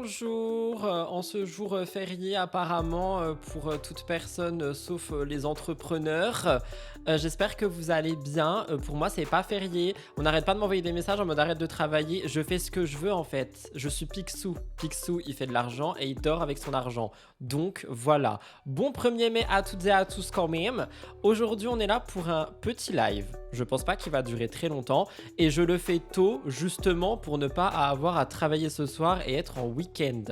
bonjour, en ce jour férié apparemment pour toute personne sauf les entrepreneurs. J'espère que vous allez bien. Pour moi, c'est pas férié. On n'arrête pas de m'envoyer des messages en mode arrête de travailler. Je fais ce que je veux en fait. Je suis Picsou. Picsou, il fait de l'argent et il dort avec son argent. Donc voilà. Bon 1er mai à toutes et à tous quand même. Aujourd'hui, on est là pour un petit live. Je pense pas qu'il va durer très longtemps et je le fais tôt justement pour ne pas avoir à travailler ce soir et être en week-end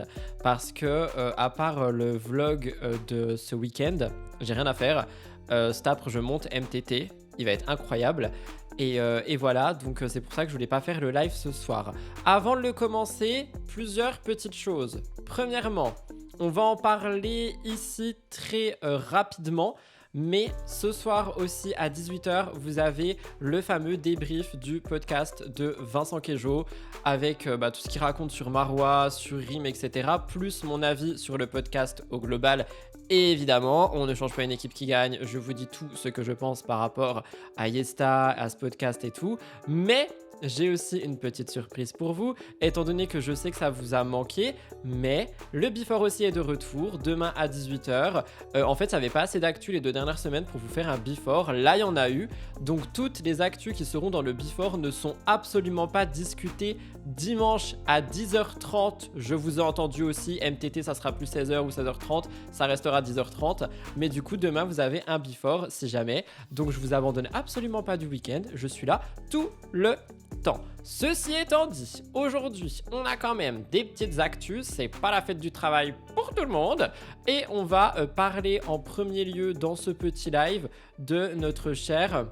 parce que à part le vlog de ce week-end, j'ai rien à faire. Cet après je monte MTT, il va être incroyable et voilà, donc c'est pour ça que je voulais pas faire le live ce soir. Avant de le commencer, plusieurs petites choses. Premièrement, on va en parler ici très rapidement. Mais ce soir aussi à 18h, vous avez le fameux débrief du podcast de Vincent Queijo avec tout ce qu'il raconte sur Marois, sur Rim, etc. Plus mon avis sur le podcast au global. Et évidemment, on ne change pas une équipe qui gagne. Je vous dis tout ce que je pense par rapport à Yesta, à ce podcast et tout. Mais j'ai aussi une petite surprise pour vous, étant donné que je sais que ça vous a manqué, mais le Before aussi est de retour, demain à 18h. En fait, ça n'avait pas assez d'actu les 2 dernières semaines pour vous faire un Before. Là, il y en a eu. Donc, toutes les actus qui seront dans le Before ne sont absolument pas discutées dimanche à 10h30. Je vous ai entendu aussi, MTT, ça sera plus 16h ou 16h30. Ça restera 10h30. Mais du coup, demain, vous avez un Before, si jamais. Donc, je vous abandonne absolument pas du week-end. Je suis là tout le temps. Ceci étant dit, aujourd'hui, on a quand même des petites actus. C'est pas la fête du travail pour tout le monde. Et on va parler en premier lieu dans ce petit live de notre chère...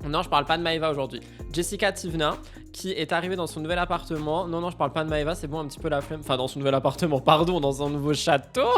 Non, je parle pas de Maëva aujourd'hui. Jessica Tivna, qui est arrivée dans son nouvel appartement. Non, je parle pas de Maëva, c'est bon, un petit peu la flemme. Enfin, dans son nouvel appartement, pardon, dans un nouveau château.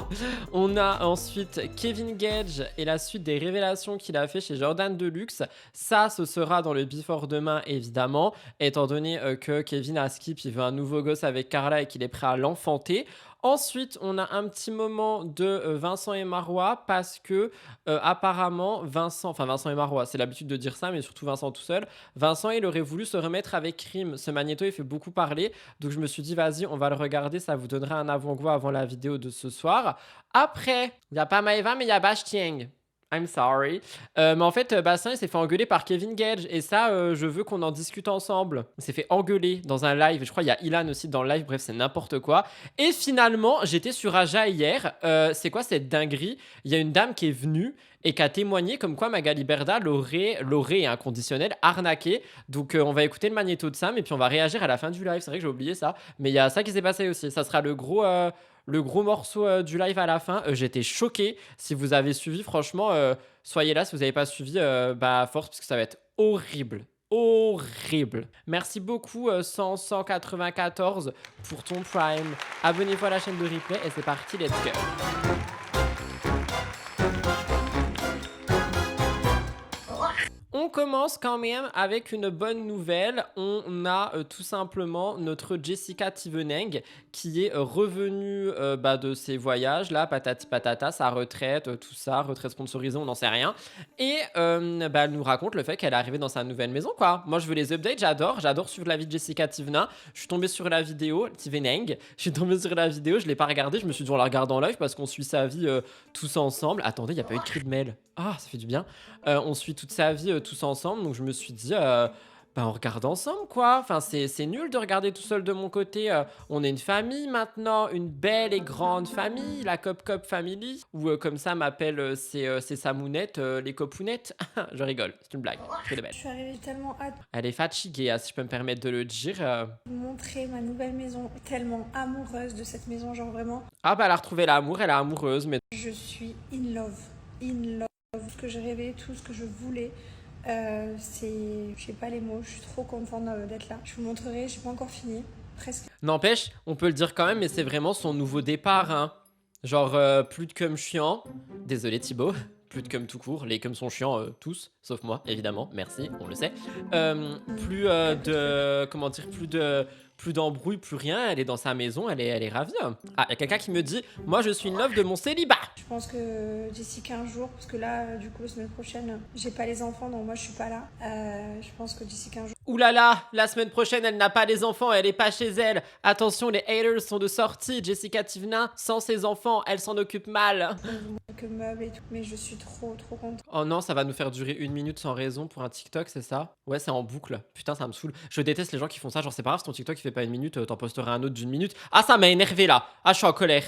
On a ensuite Kevin Gage et la suite des révélations qu'il a fait chez Jordan Deluxe. Ça, ce sera dans le Before demain, évidemment, étant donné que Kevin a skip, il veut un nouveau gosse avec Carla et qu'il est prêt à l'enfanter. Ensuite, on a un petit moment de Vincent et Marois parce que apparemment, Vincent et Marois, c'est l'habitude de dire ça, mais surtout Vincent tout seul. Vincent, il aurait voulu se remettre avec Rim. Ce magnéto, il fait beaucoup parler. Donc, je me suis dit, vas-y, on va le regarder. Ça vous donnera un avant-goût avant la vidéo de ce soir. Après, il n'y a pas Maëva, mais il y a Bastien. I'm sorry. Mais en fait, Bastien, il s'est fait engueuler par Kevin Gage. Et ça, je veux qu'on en discute ensemble. Il s'est fait engueuler dans un live. Je crois qu'il y a Ilan aussi dans le live. Bref, c'est n'importe quoi. Et finalement, j'étais sur Aja hier. C'est quoi cette dinguerie? Il y a une dame qui est venue et qui a témoigné comme quoi Magali Berda l'aurait inconditionnel arnaqué. Donc, on va écouter le magnéto de Sam et puis on va réagir à la fin du live. C'est vrai que j'ai oublié ça. Mais il y a ça qui s'est passé aussi. Ça sera le gros morceau du live à la fin. J'étais choqué. Si vous avez suivi, franchement, soyez là. Si vous n'avez pas suivi, force, parce que ça va être horrible. Horrible. Merci beaucoup 194 pour ton Prime. Abonnez-vous à la chaîne de replay et c'est parti, let's go. On commence quand même avec une bonne nouvelle. On a tout simplement notre Jessica Tiveneng qui est revenue de ses voyages, là, patati patata, sa retraite, tout ça, retraite sponsorisée, on n'en sait rien. Et elle nous raconte le fait qu'elle est arrivée dans sa nouvelle maison, quoi. Moi, je veux les updates, j'adore suivre la vie de Jessica Tivna. Je suis tombé sur la vidéo, Tiveneng, je l'ai pas regardée, je me suis dit on la regarde en live parce qu'on suit sa vie tous ensemble. Attendez, il n'y a pas eu de cri de mail. Ah, ça fait du bien. On suit toute sa vie tous ensemble, donc je me suis dit, on regarde ensemble, quoi. Enfin, c'est nul de regarder tout seul de mon côté. On est une famille maintenant, une belle et grande famille, la Cop Cop Family, ou comme ça m'appellent ces samounettes, les copounettes. Je rigole, c'est une blague. Je suis arrivée tellement hâte Elle est fatiguée, si je peux me permettre de le dire. de vous montrer ma nouvelle maison, tellement amoureuse de cette maison, genre vraiment. Ah elle a retrouvé l'amour, elle est amoureuse, mais... Je suis in love. Tout ce que j'ai rêvé, tout ce que je voulais. Je sais pas les mots, je suis trop contente d'être là. Je vous montrerai, j'ai pas encore fini, presque. N'empêche, on peut le dire quand même, mais c'est vraiment son nouveau départ, hein. Genre, plus de comme chiant. Désolé Thibaut, plus de cum tout court. Les cums sont chiants tous, sauf moi, évidemment. Merci, on le sait. Plus plus d'embrouille, plus rien. Elle est dans sa maison, elle est ravie. Ah, il y a quelqu'un qui me dit, moi je suis une love de mon célibat. Je pense que d'ici 15 jours, parce que là, du coup, la semaine prochaine, j'ai pas les enfants, donc moi je suis pas là. Je pense que d'ici 15 jours. Ouh là là, la semaine prochaine, elle n'a pas les enfants, elle est pas chez elle. Attention, les haters sont de sortie. Jessica Tivna, sans ses enfants, elle s'en occupe mal. Que meubles et tout, mais je suis trop contente. Oh non, ça va nous faire durer 1 minute sans raison pour un TikTok, c'est ça? Ouais, c'est en boucle. Putain, ça me saoule. Je déteste les gens qui font ça. Genre, c'est pas grave si ton TikTok il fait pas 1 minute, t'en posteras un autre d'1 minute. Ah, ça m'a énervé là. Ah, je suis en colère.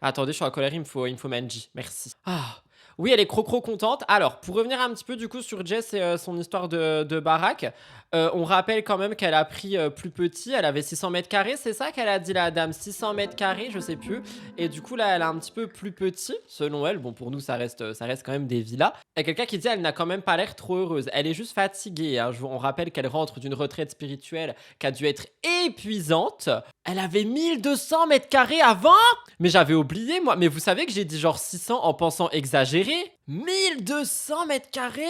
Attendez, je suis en colère, il me faut Manji. Merci. Ah. Oui, elle est trop contente. Alors, pour revenir un petit peu du coup sur Jess et son histoire de baraque, on rappelle quand même qu'elle a pris plus petit. Elle avait 600 mètres carrés, c'est ça qu'elle a dit la dame, 600 mètres carrés, je sais plus. Et du coup là, elle a un petit peu plus petit, selon elle. Bon, pour nous, ça reste quand même des villas. Et quelqu'un qui dit elle n'a quand même pas l'air trop heureuse. Elle est juste fatiguée. Hein. On rappelle qu'elle rentre d'une retraite spirituelle qui a dû être épuisante. Elle avait 1200 mètres carrés avant. Mais j'avais oublié moi. Mais vous savez que j'ai dit genre 600 en pensant exagérer. 1200 mètres carrés.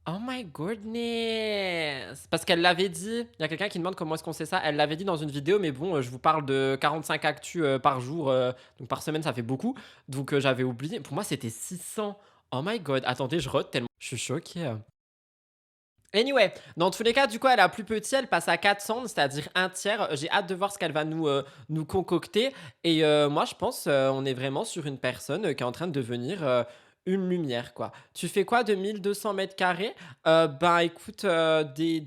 Oh my goodness. Parce qu'elle l'avait dit. Il y a quelqu'un qui demande comment est-ce qu'on sait ça. Elle l'avait dit dans une vidéo, mais bon, je vous parle de 45 actus par jour. Donc par semaine, ça fait beaucoup. Donc j'avais oublié. Pour moi, c'était 600. Oh my god. Attendez, je rote tellement. Je suis choquée. Anyway, dans tous les cas, du coup, elle a plus petit, elle passe à 400, c'est-à-dire un tiers. J'ai hâte de voir ce qu'elle va nous concocter. Et moi, je pense on est vraiment sur une personne qui est en train de devenir une lumière, quoi. Tu fais quoi de 1200 mètres carrés? Ben, écoute, du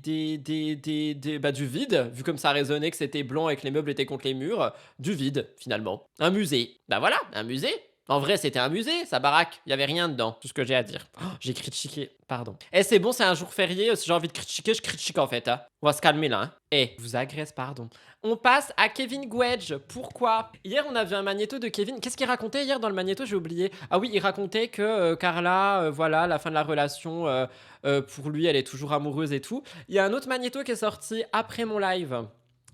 vide, vu comme ça résonnait que c'était blanc et que les meubles étaient contre les murs. Du vide, finalement. Un musée. Ben voilà, un musée. En vrai, c'était un musée, sa baraque. Il y avait rien dedans, tout ce que j'ai à dire. Oh, j'ai critiqué, pardon. Eh, c'est bon, c'est un jour férié. Si j'ai envie de critiquer, je critique en fait. Hein. On va se calmer là. Hein. Eh, vous agresse, pardon. On passe à Kevin Gwedge. Pourquoi? Hier, on a vu un magnéto de Kevin. Qu'est-ce qu'il racontait hier dans le magnéto? J'ai oublié. Ah oui, il racontait que Carla, voilà, la fin de la relation, pour lui, elle est toujours amoureuse et tout. Il y a un autre magnéto qui est sorti après mon live.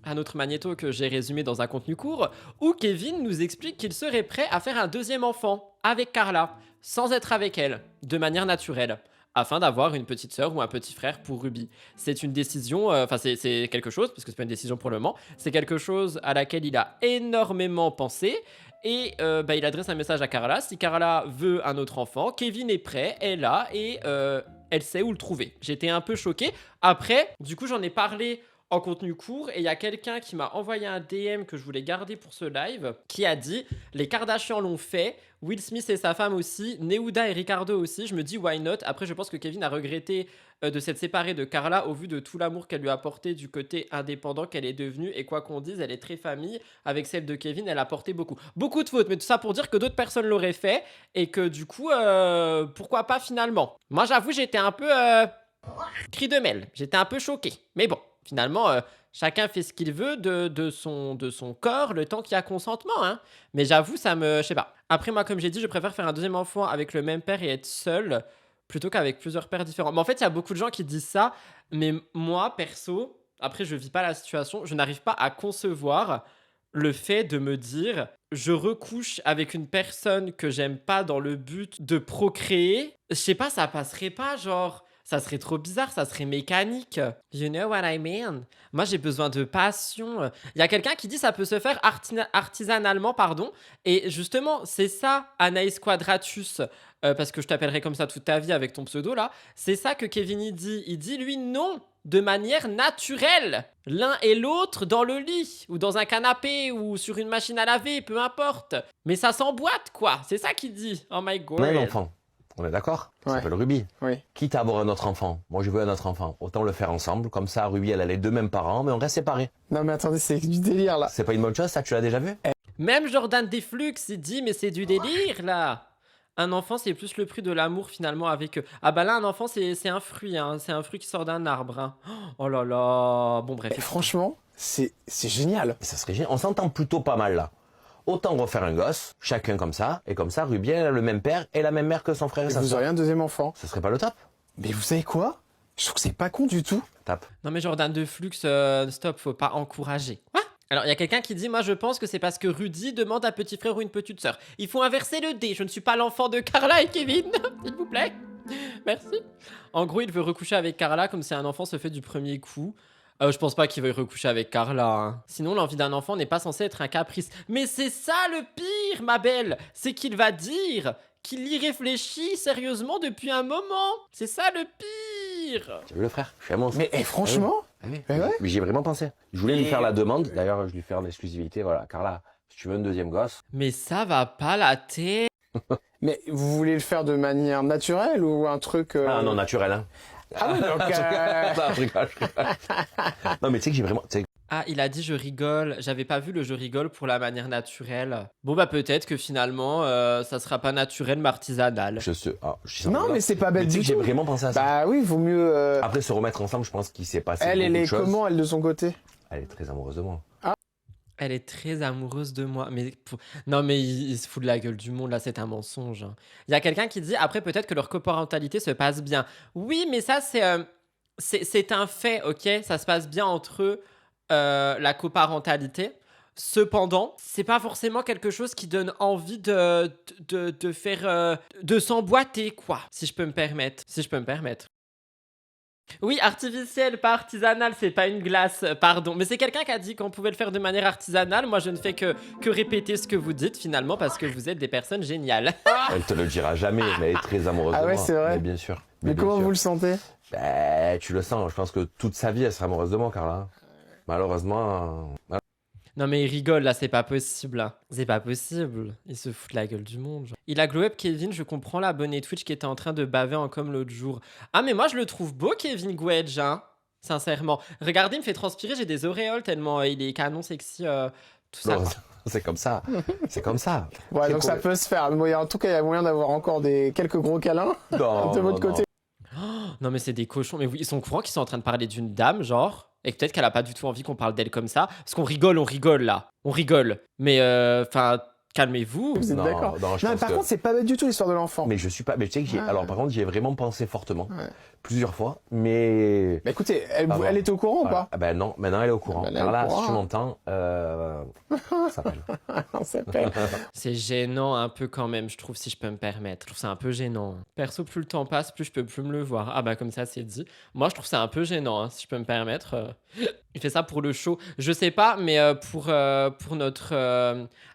Un autre magnéto que j'ai résumé dans un contenu court, où Kevin nous explique qu'il serait prêt à faire un deuxième enfant avec Carla, sans être avec elle, de manière naturelle, afin d'avoir une petite sœur ou un petit frère pour Ruby. C'est une décision, c'est quelque chose, parce que c'est pas une décision pour le moment, c'est quelque chose à laquelle il a énormément pensé, et il adresse un message à Carla. Si Carla veut un autre enfant, Kevin est prêt, est là, et elle sait où le trouver. J'étais un peu choquée. Après, du coup, j'en ai parlé en contenu court, et il y a quelqu'un qui m'a envoyé un DM que je voulais garder pour ce live, qui a dit « Les Kardashians l'ont fait, Will Smith et sa femme aussi, Neuda et Ricardo aussi, je me dis why not ?» Après, je pense que Kevin a regretté de s'être séparé de Carla au vu de tout l'amour qu'elle lui a apporté du côté indépendant qu'elle est devenue, et quoi qu'on dise, elle est très famille. Avec celle de Kevin, elle a porté beaucoup de fautes, mais tout ça pour dire que d'autres personnes l'auraient fait, et que du coup, pourquoi pas finalement. Moi, j'avoue, j'étais un peu cri de mêle, j'étais un peu choqué, mais bon. Finalement, chacun fait ce qu'il veut de son corps le temps qu'il y a consentement. Hein. Mais j'avoue, ça me... Je sais pas. Après, moi, comme j'ai dit, je préfère faire un deuxième enfant avec le même père et être seul plutôt qu'avec plusieurs pères différents. Mais en fait, il y a beaucoup de gens qui disent ça. Mais moi, perso, après, je vis pas la situation. Je n'arrive pas à concevoir le fait de me dire je recouche avec une personne que j'aime pas dans le but de procréer. Je sais pas, ça passerait pas, genre... Ça serait trop bizarre, ça serait mécanique. You know what I mean? Moi, j'ai besoin de passion. Il y a quelqu'un qui dit ça peut se faire artisanalement, pardon. Et justement, c'est ça, Anaïs Quadratus, parce que je t'appellerai comme ça toute ta vie avec ton pseudo là. C'est ça que Kevin il dit. Il dit, lui, non, de manière naturelle. L'un et l'autre dans le lit, ou dans un canapé, ou sur une machine à laver, peu importe. Mais ça s'emboîte, quoi. C'est ça qu'il dit. Oh my god. Un enfant. On est d'accord? Ça s'appelle Ruby. Oui. Quitte à avoir un autre enfant. Moi, je veux un autre enfant. Autant le faire ensemble. Comme ça, Ruby, elle a les deux mêmes parents, mais on reste séparés. Non, mais attendez, c'est du délire, là. C'est pas une bonne chose, ça? Tu l'as déjà vu? Même Jordan Deflux, il dit, mais c'est du délire, là. Un enfant, c'est plus le prix de l'amour, finalement, avec eux. Ah bah là, un enfant, c'est un fruit, hein. C'est un fruit qui sort d'un arbre, hein. Oh là là. Bon, bref. Et franchement, c'est génial. Ça serait génial. On s'entend plutôt pas mal, là. Autant refaire un gosse, chacun comme ça, et comme ça, Ruby, elle a le même père et la même mère que son frère et sa Vous sœur. auriez un deuxième enfant. Ce serait pas le top? Mais vous savez quoi? Je trouve que c'est pas con du tout. Top. Non mais Jordan Deflux, stop, faut pas encourager. Quoi? Alors, il y a quelqu'un qui dit, moi je pense que c'est parce que Rudy demande un petit frère ou une petite sœur. Il faut inverser le dé, je ne suis pas l'enfant de Carla et Kevin, s'il vous plaît. Merci. En gros, il veut recoucher avec Carla comme si un enfant se fait du premier coup. Je pense pas qu'il veuille recoucher avec Carla. Hein. Sinon, l'envie d'un enfant n'est pas censée être un caprice. Mais c'est ça le pire, ma belle. C'est qu'il va dire qu'il y réfléchit sérieusement depuis un moment. C'est ça le pire. Tu veux le frère? Je suis amoureux. Mais franchement, Ah oui, Mais ouais. mais j'y ai vraiment pensé. Je voulais lui faire la demande. D'ailleurs, je lui fais en exclusivité. Voilà, Carla, si tu veux un deuxième gosse. Mais ça va pas la tête. mais vous voulez le faire de manière naturelle ou un truc... Ah non, naturel, hein. Ah oui, donc... Non, je rigole. Non, mais tu sais que j'ai vraiment. Tu sais, Ah, il a dit je rigole. J'avais pas vu le je rigole pour la manière naturelle. Bon, bah peut-être que finalement, ça sera pas naturel mais artisanal. je suis. Non, mais c'est pas bête tu sais du que j'ai tout. vraiment pensé à ça. Bah oui, vaut mieux... Après, se remettre ensemble, je pense qu'il s'est passé elle, beaucoup elle de est choses. comment, elle, de son côté? Elle est très amoureuse de moi. Elle est très amoureuse de moi. Mais non, mais il se fout de la gueule du monde, là, c'est un mensonge. Hein. Il y a quelqu'un qui dit, après, peut-être que leur coparentalité se passe bien. Oui, mais ça, c'est un fait, ok? Ça se passe bien entre eux, la coparentalité. Cependant, c'est pas forcément quelque chose qui donne envie de faire... de s'emboîter, quoi. Si je peux me permettre. Si je peux me permettre. Oui, artificiel, pas artisanal, c'est pas une glace, pardon. Mais c'est quelqu'un qui a dit qu'on pouvait le faire de manière artisanale. Moi, je ne fais que répéter ce que vous dites, finalement, parce que vous êtes des personnes géniales. Elle te le dira jamais, mais elle est très amoureuse Ah de ouais, moi. c'est vrai. Mais bien sûr. Mais bien comment sûr. vous le sentez? Ben, tu le sens. Je pense que toute sa vie, elle sera amoureuse de moi, Carla. Malheureusement. Non, mais il rigole, là, c'est pas possible. Hein. C'est pas possible. Il se fout de la gueule du monde. Genre. Il a glow up Kevin, je comprends l'abonné Twitch qui était en train de baver en com l'autre jour. Ah, mais moi, je le trouve beau, Kevin Gwedge, hein. Sincèrement. Regardez, il me fait transpirer, j'ai des auréoles tellement il est canon sexy, tout ça. Non, c'est comme ça. C'est comme ça. Ouais, C'est donc ça cool. peut se faire. Mais en tout cas, il y a moyen d'avoir encore quelques gros câlins Non, de votre non, côté. Non, mais c'est des cochons. Mais oui, ils sont au courant qu'ils sont en train de parler d'une dame, genre. Et peut-être qu'elle a pas du tout envie qu'on parle d'elle comme ça. Parce qu'on rigole là. On rigole. Mais, enfin, calmez-vous. Vous êtes Non, d'accord? non, je Non, mais pense par que- contre, c'est pas bête du tout l'histoire de l'enfant. Mais je suis pas. Mais tu sais que j'ai. Ouais. Alors, par contre, j'y ai vraiment pensé fortement. Ouais. Plusieurs fois. Mais. Bah écoutez, elle, Ah bon. elle était au courant Voilà. ou pas? Ah ben non, maintenant elle est au courant. Ah ben, elle est au Carla, courant. si tu m'entends, ça s'appelle. On s'appelle. C'est gênant un peu quand même, je trouve, si je peux me permettre. Je trouve ça un peu gênant. Perso, plus le temps passe, plus je peux plus me le voir. Ah bah comme ça, c'est dit. Moi, je trouve ça un peu gênant, hein, si je peux me permettre. Il fait ça pour le show. Je sais pas, mais pour notre...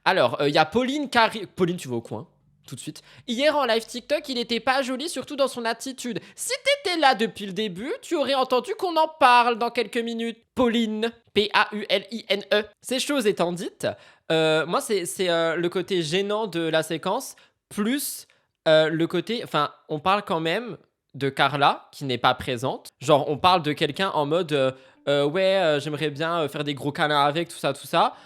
Alors, il y a Pauline Carré... Pauline, tu vas au coin tout de suite. Hier en live TikTok, il était pas joli, surtout dans son attitude. Si t'étais là depuis le début, tu aurais entendu qu'on en parle dans quelques minutes. Pauline, Pauline. Ces choses étant dites, moi c'est le côté gênant de la séquence, plus le côté... Enfin, on parle quand même de Carla, qui n'est pas présente. Genre, on parle de quelqu'un en mode... ouais, j'aimerais bien faire des gros câlins avec, tout ça, tout ça.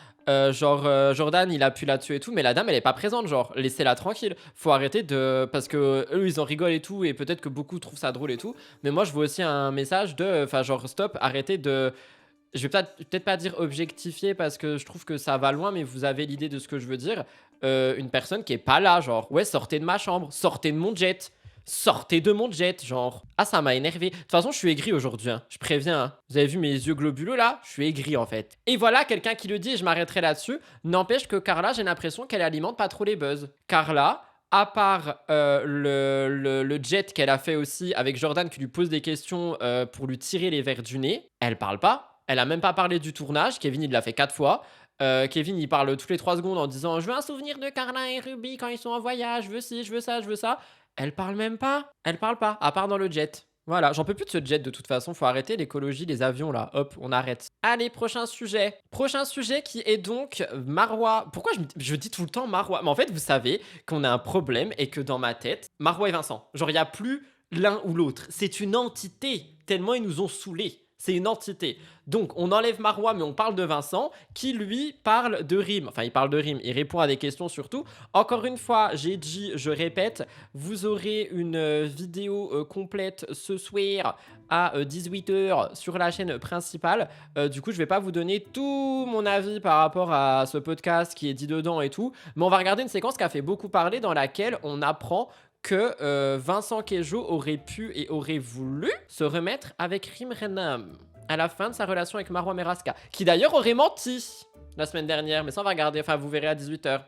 Jordan, il appuie là-dessus et tout, mais la dame, elle est pas présente, genre, laissez-la tranquille. Faut arrêter de... Parce que eux, ils en rigolent et tout, et peut-être que beaucoup trouvent ça drôle et tout, mais moi, je vois aussi un message de... Enfin, genre, stop, arrêtez de... Je vais peut-être pas dire objectifier, parce que je trouve que ça va loin, mais vous avez l'idée de ce que je veux dire. Une personne qui est pas là, genre, ouais, sortez de ma chambre, sortez de mon jet. Sortez de mon jet, genre. Ah, ça m'a énervé. De toute façon, je suis aigri aujourd'hui, hein. Je préviens. Hein. Vous avez vu mes yeux globuleux là? Je suis aigri en fait. Et voilà, quelqu'un qui le dit et je m'arrêterai là-dessus. N'empêche que Carla, j'ai l'impression qu'elle alimente pas trop les buzz. Carla, à part le jet qu'elle a fait aussi avec Jordan qui lui pose des questions pour lui tirer les verres du nez, elle parle pas. Elle a même pas parlé du tournage. Kevin, il l'a fait 4 fois. Kevin, il parle toutes les 3 secondes en disant « Je veux un souvenir de Carla et Ruby quand ils sont en voyage. Je veux ci, je veux ça, je veux ça. » Elle parle même pas. Elle parle pas, à part dans le jet. Voilà, j'en peux plus de ce jet de toute façon. Faut arrêter l'écologie, les avions là. Hop, on arrête. Allez, prochain sujet. Prochain sujet qui est donc Marwa. Pourquoi je dis tout le temps Marwa? Mais en fait, vous savez qu'on a un problème et que dans ma tête, Marwa et Vincent, genre il n'y a plus l'un ou l'autre. C'est une entité, tellement ils nous ont saoulés. C'est une entité. Donc, on enlève Marwa, mais on parle de Vincent, qui, lui, parle de rime. Enfin, il parle de rime, il répond à des questions surtout. Encore une fois, j'ai dit, je répète, vous aurez une vidéo complète ce soir à 18h sur la chaîne principale. Du coup, je vais pas vous donner tout mon avis par rapport à ce podcast qui est dit dedans et tout, mais on va regarder une séquence qui a fait beaucoup parler, dans laquelle on apprend que Vincent Queijo aurait pu et aurait voulu se remettre avec Rim Renam. à la fin de sa relation avec Marwa Meraska, qui d'ailleurs aurait menti la semaine dernière, mais ça on va regarder, enfin vous verrez à 18h.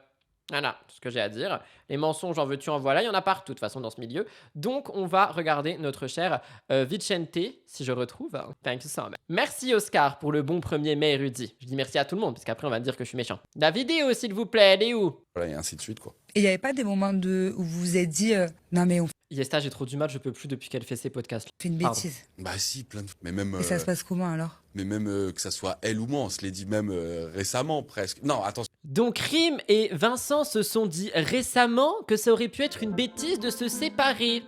Voilà, tout ce que j'ai à dire. Les mensonges, en veux-tu, en voilà, il y en a partout de toute façon dans ce milieu. Donc on va regarder notre cher Vicente, si je retrouve. Thank you so much. Merci Oscar pour le bon 1er mai érudit. Je dis merci à tout le monde, parce qu'après on va me dire que je suis méchant. La vidéo, s'il vous plaît, elle est où? Voilà, et ainsi de suite, quoi. Et il n'y avait pas des moments où vous vous êtes dit non mais on Yesta, j'ai trop du mal, je peux plus depuis qu'elle fait ses podcasts. fait une Pardon. bêtise. Bah si, plein de... Mais même, Et ça se passe comment alors? que ça soit elle ou moi, on se l'est dit même récemment, presque. Non, attention. Donc Rim et Vincent se sont dit récemment que ça aurait pu être une bêtise de se séparer.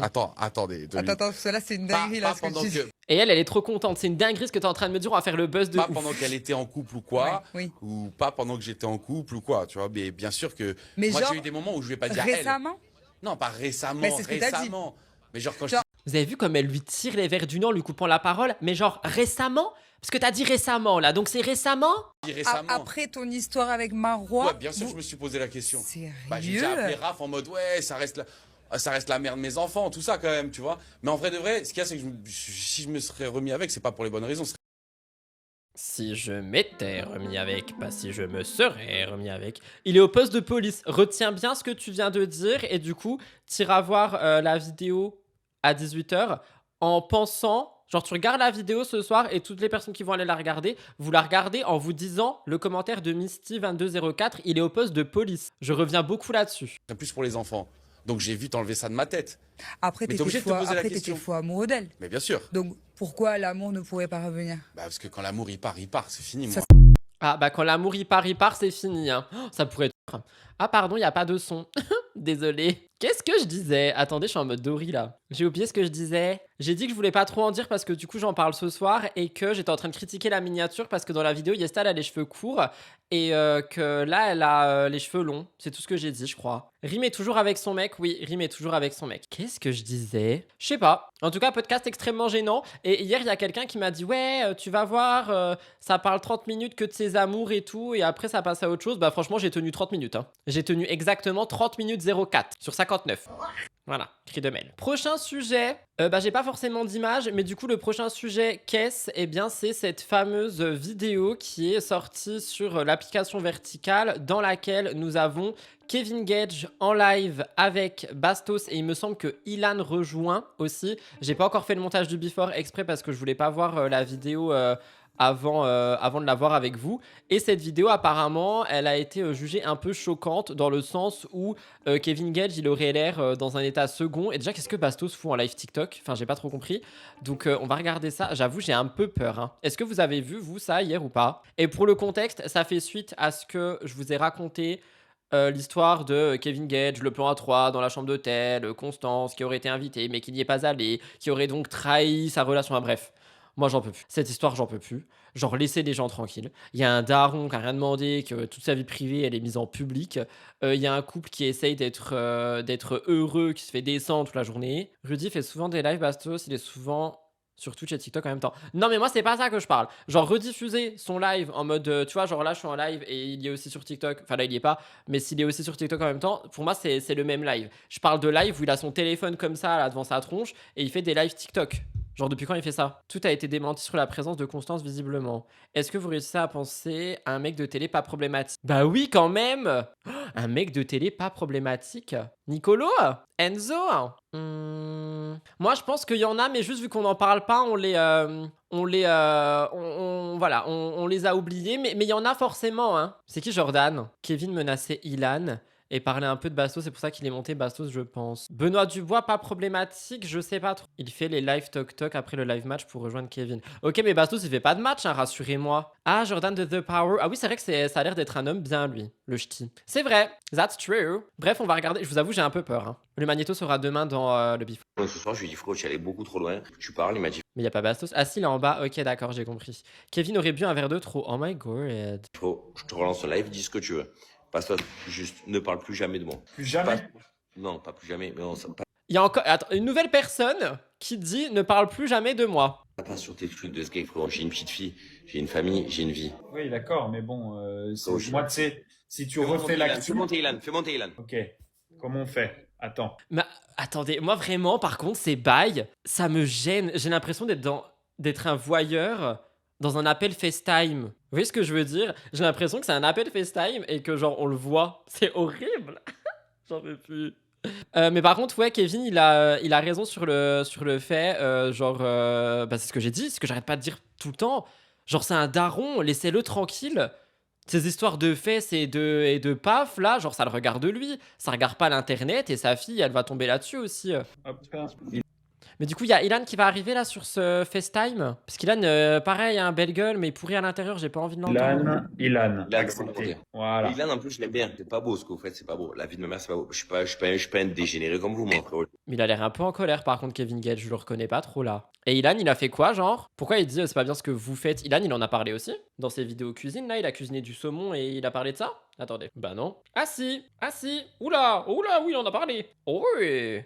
Attendez. Attends, parce que là c'est une dinguerie là. Ce que pendant tu dis. Et elle est trop contente. C'est une dinguerie ce que t'es en train de me dire. On va faire le buzz de Pas ouf. pendant qu'elle était en couple ou quoi, Ouais, oui. ou pas pendant que j'étais en couple ou quoi, tu vois. Mais bien sûr que Mais moi genre, j'ai eu des moments où je vais pas dire elle. récemment? Non, pas récemment, Mais c'est ce que t'as dit. récemment. Mais genre quand Genre- Vous avez vu comme elle lui tire les verres du nez en lui coupant la parole? Mais genre récemment? Parce que t'as dit récemment là. Donc c'est récemment? je dis récemment. Après ton histoire avec Marwa. Ouais, bien sûr, je me suis posé la question. Sérieux? Bah, j'ai déjà appelé Raph en mode ouais, ça reste la mère de mes enfants, tout ça quand même, tu vois. Mais en vrai de vrai, ce qu'il y a, c'est que si je me serais remis avec, c'est pas pour les bonnes raisons. Si je m'étais remis avec, pas si je me serais remis avec. Il est au poste de police. Retiens bien ce que tu viens de dire et du coup, t'iras voir la vidéo à 18h en pensant... Genre, tu regardes la vidéo ce soir et toutes les personnes qui vont aller la regarder, vous la regardez en vous disant le commentaire de Misty2204, il est au poste de police. Je reviens beaucoup là-dessus. C'est plus pour les enfants. Donc j'ai vite enlevé ça de ma tête. Après Mais t'es obligé de te poser la t'étais question. fou amoureux d'elle. Mais bien sûr. Donc pourquoi l'amour ne pourrait pas revenir? Bah parce que quand l'amour il part, c'est fini moi. Ça, Ah bah quand l'amour il part, c'est fini. Hein. Oh, ça pourrait être... Ah pardon, il n'y a pas de son. Désolé. Qu'est-ce que je disais? Attendez, je suis en mode Dory là. J'ai oublié ce que je disais. J'ai dit que je voulais pas trop en dire parce que du coup j'en parle ce soir et que j'étais en train de critiquer la miniature parce que dans la vidéo Yesta elle a les cheveux courts et que là elle a les cheveux longs. C'est tout ce que j'ai dit je crois. Rim est toujours avec son mec, oui, Rim est toujours avec son mec. Qu'est-ce que je disais? Je sais pas. En tout cas podcast extrêmement gênant et hier il y a quelqu'un qui m'a dit ouais tu vas voir ça parle 30 minutes que de ses amours et tout et après ça passe à autre chose. Bah franchement j'ai tenu 30 minutes. Hein. J'ai tenu exactement 30 minutes 04 sur 59. Voilà, cri de mail. Prochain sujet, j'ai pas forcément d'image, mais du coup le prochain sujet qu'est-ce? Eh bien c'est cette fameuse vidéo qui est sortie sur l'application Vertical dans laquelle nous avons Kevin Gage en live avec Bastos et il me semble que Ilan rejoint aussi. J'ai pas encore fait le montage du before exprès parce que je voulais pas voir la vidéo avant de la voir avec vous. Et cette vidéo, apparemment, elle a été jugée un peu choquante dans le sens où Kevin Gage, il aurait l'air dans un état second. Et déjà, qu'est-ce que Bastos fout en live TikTok? Enfin, j'ai pas trop compris. Donc, on va regarder ça. J'avoue, j'ai un peu peur. Hein. Est-ce que vous avez vu, vous, ça, hier ou pas? Et pour le contexte, ça fait suite à ce que je vous ai raconté l'histoire de Kevin Gage, le plan A3 dans la chambre d'hôtel, Constance qui aurait été invitée mais qui n'y est pas allée, qui aurait donc trahi sa relation. Bref. Moi, j'en peux plus. Cette histoire, j'en peux plus. Genre, laissez les gens tranquilles. Il y a un daron qui a rien demandé, que toute sa vie privée, elle est mise en public. Il y a un couple qui essaye d'être heureux, qui se fait descendre toute la journée. Rudy fait souvent des lives Bastos, il est souvent sur Twitch et TikTok en même temps. Non, mais moi, c'est pas ça que je parle. Genre, rediffuser son live en mode, tu vois, genre là, je suis en live et il y est aussi sur TikTok. Enfin, là, il y est pas. Mais s'il est aussi sur TikTok en même temps, pour moi, c'est le même live. Je parle de live où il a son téléphone comme ça, là, devant sa tronche, et il fait des lives TikTok. Genre, depuis quand il fait ça? Tout a été démenti sur la présence de Constance, visiblement. Est-ce que vous réussissez à penser à un mec de télé pas problématique? Bah oui, quand même. Un mec de télé pas problématique? Nicolo? Enzo? Moi, je pense qu'il y en a, mais juste vu qu'on n'en parle pas, on les a oubliés. Mais il y en a forcément, hein. C'est qui Jordan? Kevin menaçait Ilan et parlait un peu de Bastos, c'est pour ça qu'il est monté Bastos, je pense. Benoît Dubois, pas problématique, je sais pas trop. Il fait les live talk après le live match pour rejoindre Kevin. Ok, mais Bastos, il fait pas de match, hein, rassurez-moi. Ah, Jordan de The Power. Ah oui, c'est vrai que ça a l'air d'être un homme bien, lui, le ch'ti. C'est vrai, that's true. Bref, on va regarder. Je vous avoue, j'ai un peu peur. Hein. Le Magnéto sera demain dans le bif. Ce soir, je lui ai dit, frérot, tu es allé beaucoup trop loin. Tu parles, il m'a dit, Mais il y a pas Bastos. Ah si, là en bas. Ok, d'accord, j'ai compris. Kevin aurait bu un verre de trop. Oh my god. frérot, je te relance le live, dis ce que tu veux. Passe-toi, juste ne parle plus jamais de moi. Plus jamais. Non, pas plus jamais, mais Il y a encore une nouvelle personne qui dit ne parle plus jamais de moi. pas sur tes trucs de ce gars, frérot. J'ai une petite fille, j'ai une famille, j'ai une vie. Oui, d'accord, mais bon, Oh, moi, tu sais, si tu Fais refais l'actu... Fais monter Ilan. Ok, comment on fait? Attends. Mais attendez, moi vraiment, par contre, ces bails, ça me gêne. J'ai l'impression d'être d'être un voyeur dans un appel FaceTime. Vous voyez ce que je veux dire? J'ai l'impression que c'est un appel FaceTime et que genre on le voit. C'est horrible. J'en peux plus. Mais par contre, ouais, Kevin, il a raison sur le fait, bah, c'est ce que j'ai dit, ce que j'arrête pas de dire tout le temps. Genre, c'est un daron, laissez-le tranquille. Ces histoires de fesses et de paf, là, genre, ça le regarde lui. Ça regarde pas l'internet et sa fille, elle va tomber là-dessus aussi. Hop là. Mais du coup, il y a Ilan qui va arriver là sur ce FaceTime. Parce qu'Ilan, pareil, a un belle gueule, mais pourri à l'intérieur, j'ai pas envie de l'entendre. Ilan. Là, c'est mon côté. Voilà. Ilan, en plus, je l'aime bien. C'est pas beau ce que vous faites, c'est pas beau. La vie de ma mère, c'est pas beau. Je suis pas un dégénéré comme vous, mon frère. Mais il a l'air un peu en colère par contre, Kevin Gage, je le reconnais pas trop là. Et Ilan, il a fait quoi, genre? Pourquoi il dit c'est pas bien ce que vous faites? Ilan, il en a parlé aussi dans ses vidéos cuisine là, il a cuisiné du saumon et il a parlé de ça? Attendez, bah non. Ah si, oula, oui, il en a parlé. Oh oui.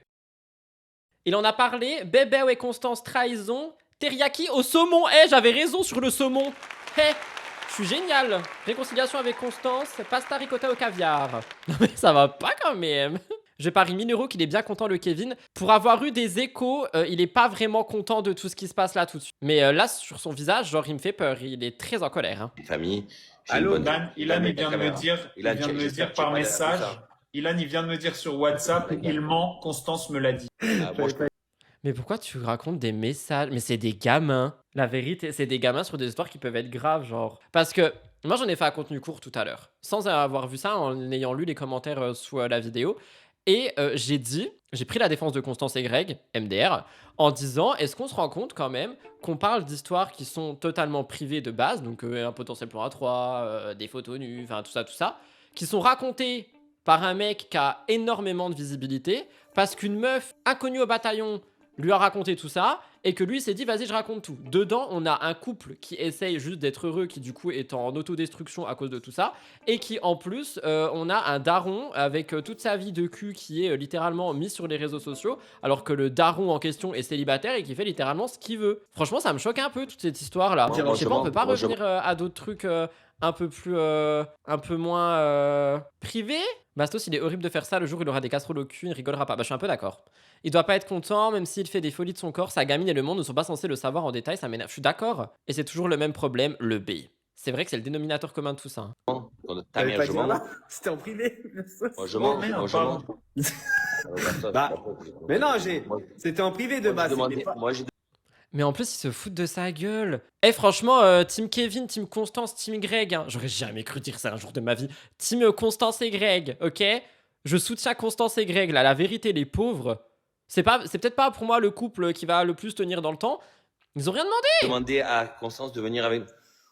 Il en a parlé, Bébé et Constance trahison, teriyaki au saumon. J'avais raison sur le saumon. Je suis génial. Réconciliation avec Constance, pasta ricotta au caviar. Non mais ça va pas quand même. Je parie 1000 € qu'il est bien content, le Kevin. Pour avoir eu des échos, il est pas vraiment content de tout ce qui se passe là tout de suite. Mais là, sur son visage, genre, il me fait peur. Il est très en colère. Hein. Famille. Allô, Ilan, il vient de me dire par message. Ilan, il vient de me dire sur WhatsApp, il ment, Constance me l'a dit. Mais pourquoi tu racontes des messages? Mais c'est des gamins. La vérité, c'est des gamins sur des histoires qui peuvent être graves, genre. Parce que moi, j'en ai fait un contenu court tout à l'heure, sans avoir vu ça, en ayant lu les commentaires sous la vidéo. Et j'ai pris la défense de Constance et Greg, MDR, en disant, est-ce qu'on se rend compte quand même qu'on parle d'histoires qui sont totalement privées de base, donc un potentiel plan A3, des photos nues, enfin tout ça, qui sont racontées par un mec qui a énormément de visibilité, parce qu'une meuf inconnue au bataillon lui a raconté tout ça, et que lui s'est dit, vas-y, je raconte tout. Dedans, on a un couple qui essaye juste d'être heureux, qui du coup est en autodestruction à cause de tout ça, et qui en plus, on a un daron avec toute sa vie de cul qui est littéralement mis sur les réseaux sociaux, alors que le daron en question est célibataire et qui fait littéralement ce qu'il veut. Franchement, ça me choque un peu, toute cette histoire-là. Je sais pas, on peut pas revenir à d'autres trucs un peu moins privés? Bastos, il est horrible de faire ça. Le jour où il aura des casseroles au cul, il rigolera pas. Bah, je suis un peu d'accord. Il doit pas être content, même s'il fait des folies de son corps. Sa gamine et le monde ne sont pas censés le savoir en détail. Ça m'énerve. Je suis d'accord. Et c'est toujours le même problème, le B. C'est vrai que c'est le dénominateur commun de tout ça. Ta mère, je mens. C'était en privé. Moi, je mens. Moi, je mens. Bah, mais non, c'était en privé de base. Mais en plus, ils se foutent de sa gueule. Franchement, Team Kevin, Team Constance, Team Greg, hein. J'aurais jamais cru dire ça un jour de ma vie. Team Constance et Greg, ok? Je soutiens Constance et Greg, là. La vérité, les pauvres, c'est peut-être pas pour moi le couple qui va le plus tenir dans le temps. Ils ont rien demandé. Demander à Constance de venir avec.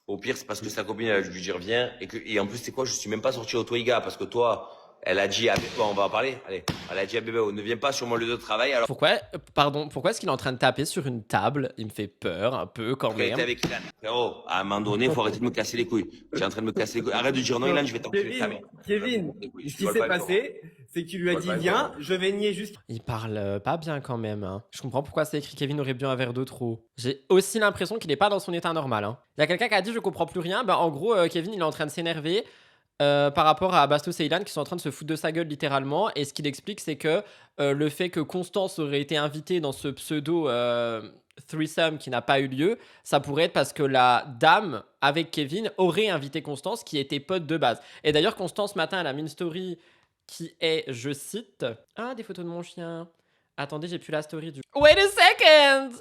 Au pire, c'est parce que sa copine, elle lui dit reviens. Et en plus, c'est quoi? Je suis même pas sorti au Toiga parce que toi. Elle a dit à bébé, on va en parler. Allez, elle a dit à bébé, ne viens pas sur mon lieu de travail. Alors... Pourquoi est-ce qu'il est en train de taper sur une table? Il me fait peur un peu quand même. Avec Ilan. Frérot, à un moment donné, il faut arrêter de me casser les couilles. J'ai en train de me casser les couilles. Arrête de dire non, Ilan, je vais t'enculer ta mère. Kevin, ce qui s'est passé, c'est que tu lui as dit viens, je vais nier juste. Il parle pas bien quand même. Hein. Je comprends pourquoi c'est écrit Kevin aurait bu un verre de trop. J'ai aussi l'impression qu'il est pas dans son état normal. Hein. Il y a quelqu'un qui a dit je comprends plus rien. Bah en gros, Kevin il est en train de s'énerver. Par rapport à Bastos et Ilan qui sont en train de se foutre de sa gueule littéralement, et ce qu'il explique c'est que le fait que Constance aurait été invitée dans ce pseudo threesome qui n'a pas eu lieu, ça pourrait être parce que la dame avec Kevin aurait invité Constance qui était pote de base. Et d'ailleurs Constance ce matin elle a mis une story qui est, je cite, ah des photos de mon chien, attendez j'ai plus la story du... Wait a second.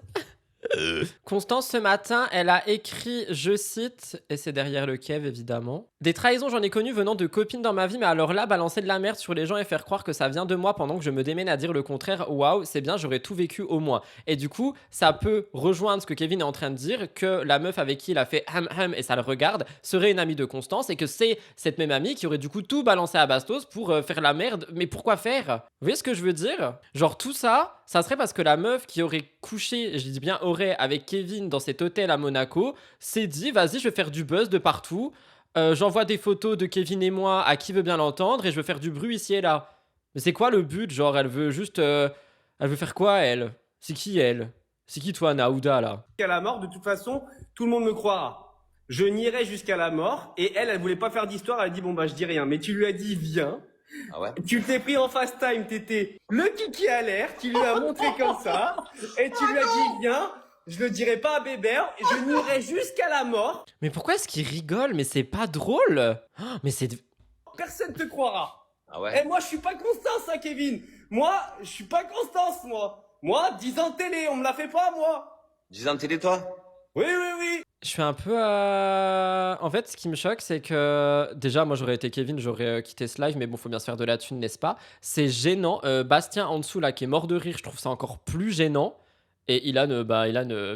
Constance ce matin, elle a écrit, je cite, et c'est derrière le Kev évidemment, des trahisons j'en ai connu venant de copines dans ma vie, mais alors là balancer de la merde sur les gens et faire croire que ça vient de moi pendant que je me démène à dire le contraire, waouh c'est bien, j'aurais tout vécu au moins. Et du coup ça peut rejoindre ce que Kevin est en train de dire, que la meuf avec qui il a fait ham et ça le regarde serait une amie de Constance, et que c'est cette même amie qui aurait du coup tout balancé à Bastos pour faire la merde. Mais pourquoi faire? Vous voyez ce que je veux dire? Genre tout ça, ça serait parce que la meuf qui aurait couché, je dis bien aurait, avec Kevin dans cet hôtel à Monaco, s'est dit vas-y je vais faire du buzz de partout, j'envoie des photos de Kevin et moi à qui veut bien l'entendre et je veux faire du bruit ici et là. Mais c'est quoi le but? Genre elle veut juste... elle veut faire quoi elle? C'est qui elle? C'est qui toi Naouda là? Jusqu'à la mort, de toute façon, tout le monde me croira. Je nierai jusqu'à la mort, et elle voulait pas faire d'histoire, elle a dit bon bah je dis rien, mais tu lui as dit viens. Ah ouais? Tu t'es pris en fast time, t'étais le kiki à l'air, tu lui as montré comme ça, et tu lui as dit viens, je le dirai pas à Bébert, et je nierai jusqu'à la mort. Mais pourquoi est-ce qu'il rigole? Mais c'est pas drôle. Oh, mais c'est... Personne te croira. Ah ouais? Et moi, je suis pas Constance, hein, Kevin. Moi, je suis pas Constance, moi. Moi, 10 ans de télé, on me la fait pas, moi. 10 ans de télé, toi? Oui, oui, oui. Je suis un peu... En fait, ce qui me choque, c'est que... Déjà, moi, j'aurais été Kevin, j'aurais quitté ce live, mais bon, faut bien se faire de la thune, n'est-ce pas? C'est gênant. Bastien, en dessous, là, qui est mort de rire, je trouve ça encore plus gênant. Et Ilan,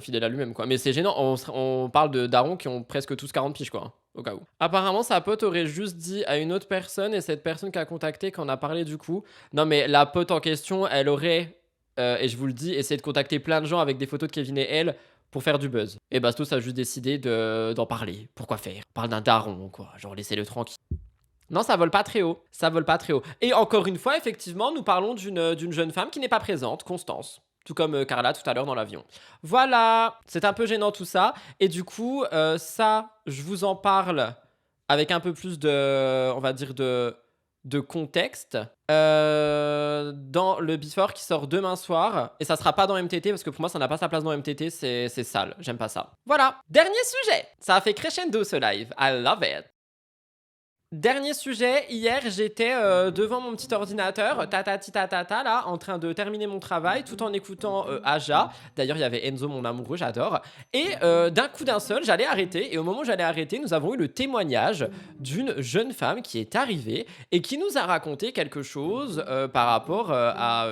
fidèle à lui-même, quoi. Mais c'est gênant, on parle de darons qui ont presque tous 40 piges, quoi, au cas où. Apparemment, sa pote aurait juste dit à une autre personne, et cette personne qui a contacté, quand on a parlé du coup, non mais la pote en question, elle aurait, et je vous le dis, essayé de contacter plein de gens avec des photos de Kevin et elle, pour faire du buzz. Et Bastos a juste décidé d'en parler. Pourquoi faire? On parle d'un daron, quoi, genre laissez-le tranquille. Non, ça vole pas très haut, ça vole pas très haut. Et encore une fois, effectivement, nous parlons d'une jeune femme qui n'est pas présente, Constance. Tout comme Carla tout à l'heure dans l'avion. Voilà, c'est un peu gênant tout ça. Et du coup, ça, je vous en parle avec un peu plus de, on va dire, de contexte dans le Before qui sort demain soir. Et ça sera pas dans MTT parce que pour moi, ça n'a pas sa place dans MTT. C'est sale, j'aime pas ça. Voilà, dernier sujet. Ça a fait crescendo ce live. I love it. Dernier sujet, hier j'étais devant mon petit ordinateur, tatata là, en train de terminer mon travail, tout en écoutant Aja. D'ailleurs il y avait Enzo, mon amoureux, j'adore. Et d'un coup d'un seul, j'allais arrêter, et au moment où j'allais arrêter, nous avons eu le témoignage d'une jeune femme qui est arrivée et qui nous a raconté quelque chose par rapport à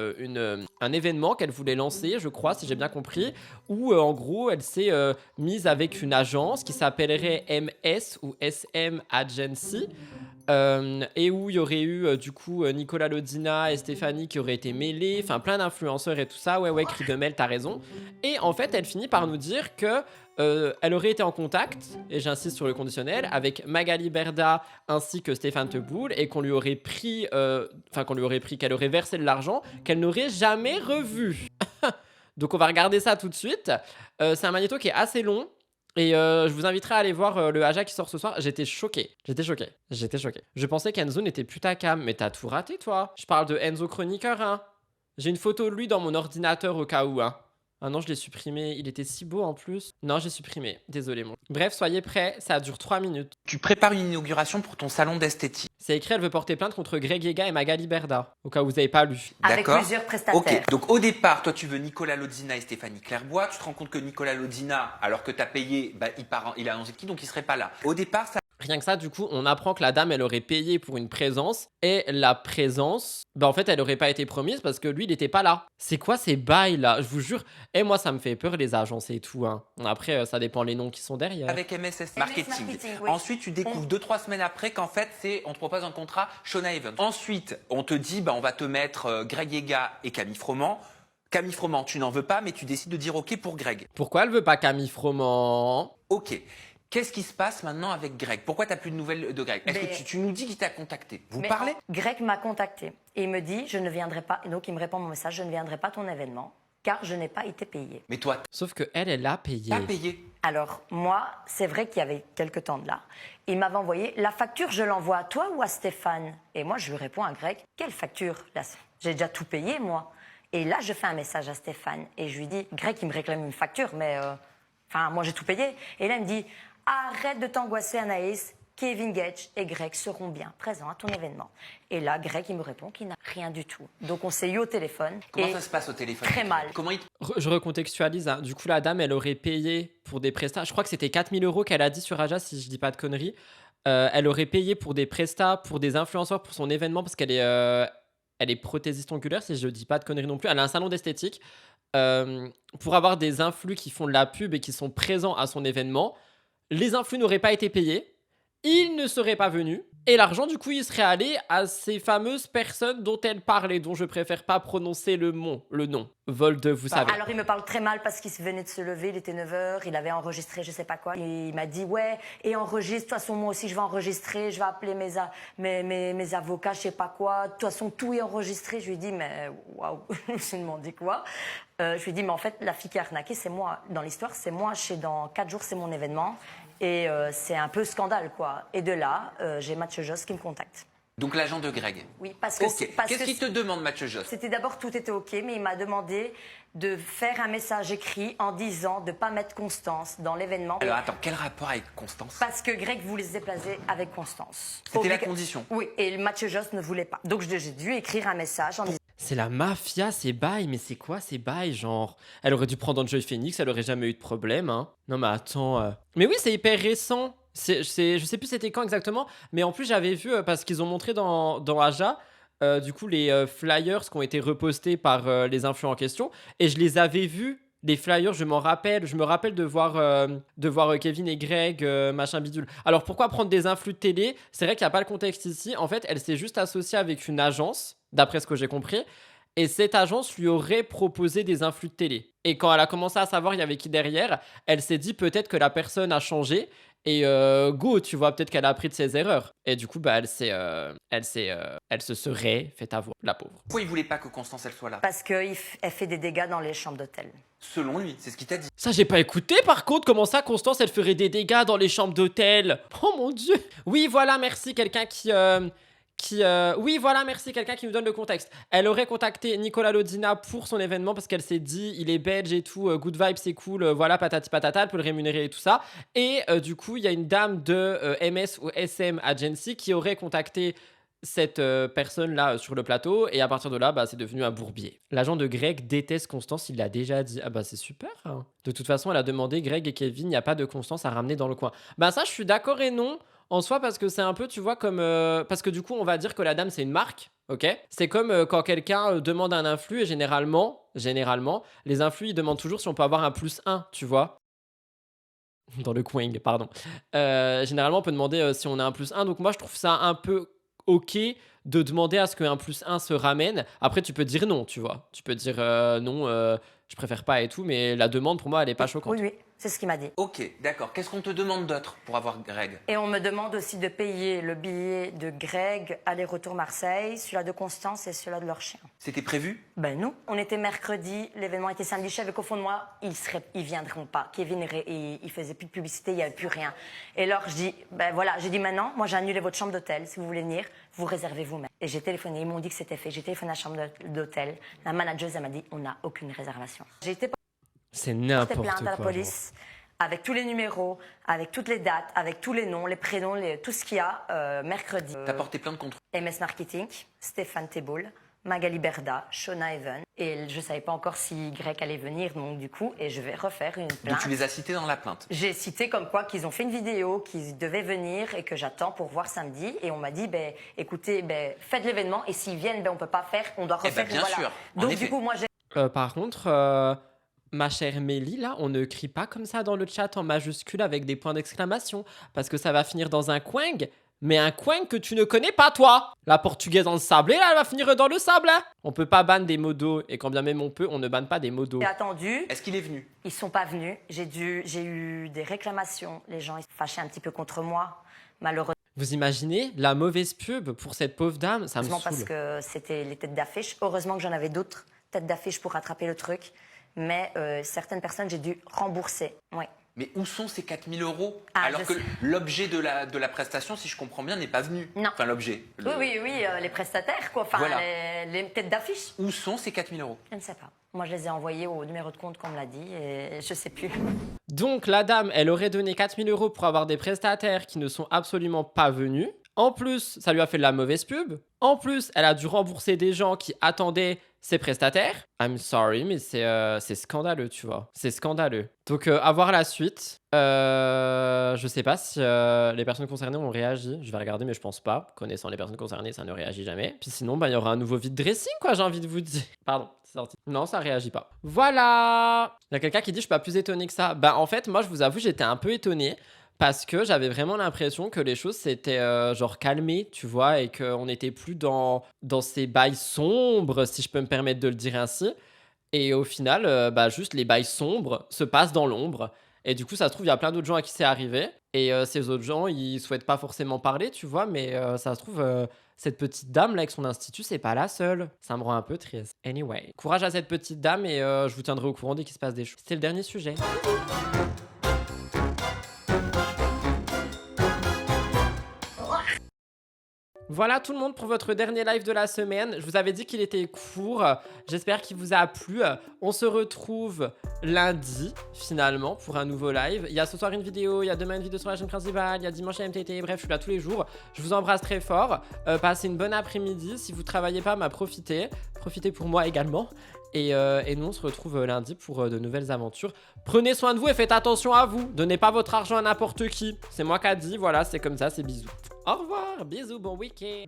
un événement qu'elle voulait lancer, je crois, si j'ai bien compris, où en gros elle s'est mise avec une agence qui s'appellerait MS ou SM Agency. Et où il y aurait eu du coup Nicolas Lodina et Stéphanie qui auraient été mêlés, enfin plein d'influenceurs et tout ça, ouais, cri de mêle, t'as raison. Et en fait, elle finit par nous dire que elle aurait été en contact, et j'insiste sur le conditionnel, avec Magali Berda ainsi que Stéphane Teboul, et qu'on lui aurait pris, qu'elle aurait versé de l'argent qu'elle n'aurait jamais revu. Donc on va regarder ça tout de suite. C'est un magnéto qui est assez long. Et je vous inviterai à aller voir le Aja qui sort ce soir. J'étais choqué. Je pensais qu'Enzo n'était plus ta cam, mais t'as tout raté, toi. Je parle de Enzo Chroniqueur, hein. J'ai une photo de lui dans mon ordinateur au cas où, hein. Ah non, je l'ai supprimé. Il était si beau en plus. Non, j'ai supprimé. Désolé, mon. Bref, soyez prêts. Ça dure 3 minutes. Tu prépares une inauguration pour ton salon d'esthétique. C'est écrit, elle veut porter plainte contre Greg Yega et Magali Berda. Au cas où vous n'avez pas lu. Avec plusieurs prestataires. Ok, donc au départ, toi tu veux Nicolas Lodina et Stéphanie Clairbois. Tu te rends compte que Nicolas Lodina, alors que t'as payé, il a annoncé qui, donc il serait pas là. Au départ, ça... Rien que ça, du coup, on apprend que la dame, elle aurait payé pour une présence. Et la présence, en fait, elle aurait pas été promise parce que lui, il était pas là. C'est quoi ces bails là? Je vous jure. Et moi, ça me fait peur, les agences et tout. Hein. Après, ça dépend les noms qui sont derrière. Avec MSS Marketing. Oui. Ensuite, tu découvres 2-3 semaines après qu'en fait, on te propose un contrat Shona Evans. Ensuite, on te dit, on va te mettre Greg Yega et Camille Froment. Camille Froment, tu n'en veux pas, mais tu décides de dire OK pour Greg. Pourquoi elle veut pas Camille Froment? OK. Qu'est-ce qui se passe maintenant avec Greg? Pourquoi tu n'as plus de nouvelles de Greg? Est-ce que tu nous dis qu'il t'a contacté? Vous parlez? Greg m'a contacté et il me dit je ne viendrai pas. Et donc il me répond mon message, je ne viendrai pas à ton événement car je n'ai pas été payée. Mais toi, sauf que elle a payé. T'as payé. Alors moi, c'est vrai qu'il y avait quelques temps de là. Il m'avait envoyé la facture, je l'envoie à toi ou à Stéphane? Et moi je lui réponds à Greg, quelle facture? Là, j'ai déjà tout payé moi. Et là je fais un message à Stéphane et je lui dis Greg il me réclame une facture mais moi j'ai tout payé. Et là il me dit arrête de t'angoisser Anaïs, Kevin Gage et Greg seront bien présents à ton événement. Et là, Greg, il me répond qu'il n'a rien du tout. Donc on s'est eu au téléphone. Comment ça se passe au téléphone? Très mal. Je recontextualise. Hein. Du coup, la dame, elle aurait payé pour des prestats. Je crois que c'était 4 000 € qu'elle a dit sur Aja, si je dis pas de conneries. Elle aurait payé pour des prestats, pour des influenceurs, pour son événement, parce qu'elle est prothésiste ongulaire, si je dis pas de conneries non plus. Elle a un salon d'esthétique. Pour avoir des influx qui font de la pub et qui sont présents à son événement. Les influx n'auraient pas été payés, il ne serait pas venu, et l'argent, du coup, il serait allé à ces fameuses personnes dont elle parle et dont je préfère pas prononcer le nom. Volde, vous savez. Alors, il me parle très mal parce qu'il venait de se lever, il était 9h, il avait enregistré je sais pas quoi. Et il m'a dit, ouais, et enregistre, de toute façon, moi aussi, je vais enregistrer, je vais appeler mes avocats, je sais pas quoi. De toute façon, tout est enregistré. Je lui ai dit, mais waouh, je me suis demandé quoi. Je lui ai dit, mais en fait, la fille qui a arnaqué, c'est moi. Dans l'histoire, c'est moi. Dans 4 jours, c'est mon événement. Et c'est un peu scandale, quoi. Et de là, j'ai Mathieu Josse qui me contacte. Donc l'agent de Greg. Oui, parce que... Ok. Qu'est-ce qu'il te demande, Mathieu Josse? C'était d'abord, tout était OK, mais il m'a demandé de faire un message écrit en disant de ne pas mettre Constance dans l'événement. Alors attends, quel rapport avec Constance? Parce que Greg voulait se déplacer avec Constance. C'était la condition. Oui, et Mathieu Josse ne voulait pas. Donc j'ai dû écrire un message en disant... C'est la mafia, c'est bail, mais c'est quoi ces bails, genre? Elle aurait dû prendre Enjoy Phoenix, elle aurait jamais eu de problème, hein. Non mais attends... Mais oui, c'est hyper récent. Je sais plus c'était quand exactement, mais en plus j'avais vu, parce qu'ils ont montré dans Aja, du coup les flyers qui ont été repostés par les influents en question, et je les avais vus, les flyers, je me rappelle de voir Kevin et Greg, machin bidule. Alors pourquoi prendre des influx de télé? C'est vrai qu'il n'y a pas le contexte ici, en fait elle s'est juste associée avec une agence, d'après ce que j'ai compris, et cette agence lui aurait proposé des influx de télé. Et quand elle a commencé à savoir il y avait qui derrière, elle s'est dit peut-être que la personne a changé, et go, tu vois, peut-être qu'elle a appris de ses erreurs. Et du coup, bah, elle se serait fait avoir, la pauvre. Pourquoi il voulait pas que Constance elle soit là? Parce qu'elle fait des dégâts dans les chambres d'hôtel. Selon lui, c'est ce qu'il t'a dit. Ça, j'ai pas écouté, par contre. Comment ça, Constance, elle ferait des dégâts dans les chambres d'hôtel? Oh mon Dieu. Oui, voilà, merci, quelqu'un oui, voilà, merci, quelqu'un qui nous donne le contexte. Elle aurait contacté Nicolas Lodina pour son événement parce qu'elle s'est dit, il est belge et tout, good vibe, c'est cool, voilà, patati patata, elle peut le rémunérer et tout ça. Et du coup, il y a une dame de MS ou SM Agency qui aurait contacté cette personne-là sur le plateau, et à partir de là, bah, c'est devenu un bourbier. L'agent de Greg déteste Constance, il l'a déjà dit. Ah bah c'est super, hein. De toute façon, elle a demandé, Greg et Kevin, il n'y a pas de Constance à ramener dans le coin. Bah ça, je suis d'accord et non. En soi, parce que c'est un peu, tu vois, comme... parce que du coup, on va dire que la dame, c'est une marque, ok? C'est comme quand quelqu'un demande un influx, et généralement, les influx, ils demandent toujours si on peut avoir un +1, tu vois? Dans le coin, pardon. Généralement, on peut demander si on a un +1, donc moi, je trouve ça un peu ok de demander à ce qu'un +1 se ramène. Après, tu peux dire non, tu vois. Tu peux dire non, je préfère pas et tout, mais la demande, pour moi, elle est pas choquante. Oui, c'est ce qu'il m'a dit. Ok, d'accord. Qu'est-ce qu'on te demande d'autre pour avoir Greg? Et on me demande aussi de payer le billet de Greg, aller-retour Marseille, celui-là de Constance et celui-là de leur chien. C'était prévu? Ben nous, on était mercredi, l'événement était samedi. Je savais qu'au fond de moi, ils viendront pas. Kevin, il faisait plus de publicité, il y avait plus rien. Et alors je dis, ben voilà, j'ai dit maintenant, moi j'ai annulé votre chambre d'hôtel. Si vous voulez venir, vous réservez vous-même. Et j'ai téléphoné, ils m'ont dit que c'était fait. J'ai téléphoné à la chambre d'hôtel. La manageuse, elle m'a dit, on n'a aucune réservation. J'ai été C'est n'importe quoi. plainte à la police. Avec tous les numéros, avec toutes les dates, avec tous les noms, les prénoms, tout ce qu'il y a mercredi. T'as porté plainte contre MS Marketing, Stéphane Teboul, Magali Berda, Shona Even. Et je ne savais pas encore si Greg allait venir, donc du coup, et je vais refaire une plainte. Donc tu les as cités dans la plainte? J'ai cité comme quoi qu'ils ont fait une vidéo, qu'ils devaient venir et que j'attends pour voir samedi. Et on m'a dit, ben, écoutez, ben, faites l'événement et s'ils viennent, ben, on ne peut pas faire, on doit refaire. Bien sûr. Donc du coup, moi j'ai... Par contre... ma chère Mélie, là, on ne crie pas comme ça dans le chat en majuscule avec des points d'exclamation, parce que ça va finir dans un coing, mais un coing que tu ne connais pas, toi. La portugaise dans le sablé, là, elle va finir dans le sable, hein. On peut pas ban des mots d'eau, et quand bien même on peut, on ne banne pas des mots d'eau. J'ai attendu. Est-ce qu'il est venu? Ils sont pas venus. J'ai eu des réclamations. Les gens ils se fâchaient un petit peu contre moi, malheureusement. Vous imaginez la mauvaise pub pour cette pauvre dame? Ça me saoule. Parce que c'était les têtes d'affiche. Heureusement que j'en avais d'autres têtes d'affiche pour rattraper le truc. Mais certaines personnes, j'ai dû rembourser. Ouais. Mais où sont ces 4 000 euros? Ah, alors que l'objet de la prestation, si je comprends bien, n'est pas venu. Non. Enfin, l'objet. Oui, les prestataires, quoi. Enfin, voilà. les têtes d'affiche. Où sont ces 4 000 euros? Je ne sais pas. Moi, je les ai envoyés au numéro de compte, comme on l'a dit, et je ne sais plus. Donc, la dame, elle aurait donné 4 000 euros pour avoir des prestataires qui ne sont absolument pas venus. En plus, ça lui a fait de la mauvaise pub. En plus, elle a dû rembourser des gens qui attendaient ses prestataires. I'm sorry, mais c'est scandaleux, tu vois. C'est scandaleux. Donc, à voir la suite. Je sais pas si les personnes concernées ont réagi. Je vais regarder, mais je pense pas. Connaissant les personnes concernées, ça ne réagit jamais. Puis sinon, bah, il y aura un nouveau vide dressing, quoi, j'ai envie de vous dire. Pardon, c'est sorti. Non, ça réagit pas. Voilà. Il y a quelqu'un qui dit, je suis pas plus étonné que ça. Bah, en fait, moi, je vous avoue, j'étais un peu étonné. Parce que j'avais vraiment l'impression que les choses s'étaient genre calmées, tu vois, et qu'on n'était plus dans ces bails sombres, si je peux me permettre de le dire ainsi. Et au final, bah, juste les bails sombres se passent dans l'ombre. Et du coup, ça se trouve, il y a plein d'autres gens à qui c'est arrivé. Et ces autres gens, ils souhaitent pas forcément parler, tu vois, mais ça se trouve, cette petite dame là avec son institut, c'est pas la seule. Ça me rend un peu triste. Anyway, courage à cette petite dame et je vous tiendrai au courant dès qu'il se passe des choses. C'était le dernier sujet. Voilà tout le monde pour votre dernier live de la semaine. Je vous avais dit qu'il était court. J'espère qu'il vous a plu. On se retrouve lundi, finalement, pour un nouveau live. Il y a ce soir une vidéo, il y a demain une vidéo sur la chaîne principale, il y a dimanche à MTT. Bref, je suis là tous les jours. Je vous embrasse très fort. Passez une bonne après-midi. Si vous travaillez pas, profitez. Profitez pour moi également. Et nous, on se retrouve lundi pour de nouvelles aventures. Prenez soin de vous et faites attention à vous. Donnez pas votre argent à n'importe qui. C'est moi qui a dit. Voilà, c'est comme ça, c'est bisous. Au revoir, bisous, bon week-end.